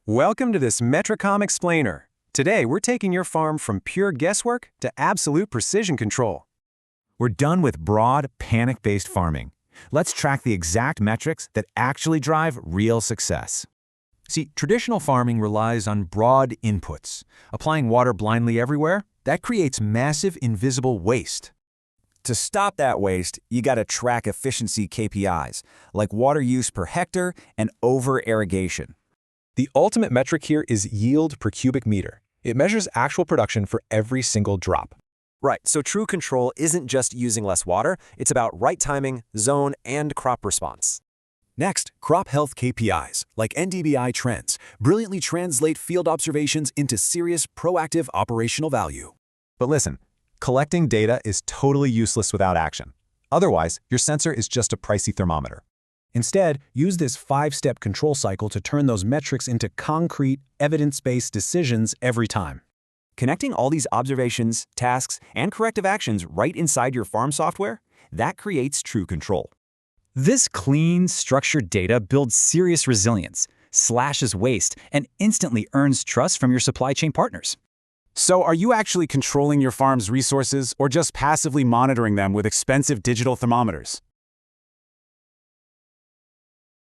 Welcome to this Metricom Explainer. Today, we're taking your farm from pure guesswork to absolute precision control. We're done with broad, panic-based farming. Let's track the exact metrics that actually drive real success. See, traditional farming relies on broad inputs. Applying water blindly everywhere, that creates massive invisible waste. To stop that waste, you gotta track efficiency KPIs, like water use per hectare and over-irrigation. The ultimate metric here is yield per cubic meter. It measures actual production for every single drop. Right, so true control isn't just using less water, it's about right timing, zone, and crop response. Next, crop health KPIs, like NDBI trends, brilliantly translate field observations into serious, proactive operational value. But listen, collecting data is totally useless without action. Otherwise, your sensor is just a pricey thermometer. Instead, use this 5-step control cycle to turn those metrics into concrete, evidence-based decisions every time. Connecting all these observations, tasks, and corrective actions right inside your farm software, that creates true control. This clean, structured data builds serious resilience, slashes waste, and instantly earns trust from your supply chain partners. So are you actually controlling your farm's resources or just passively monitoring them with expensive digital thermometers?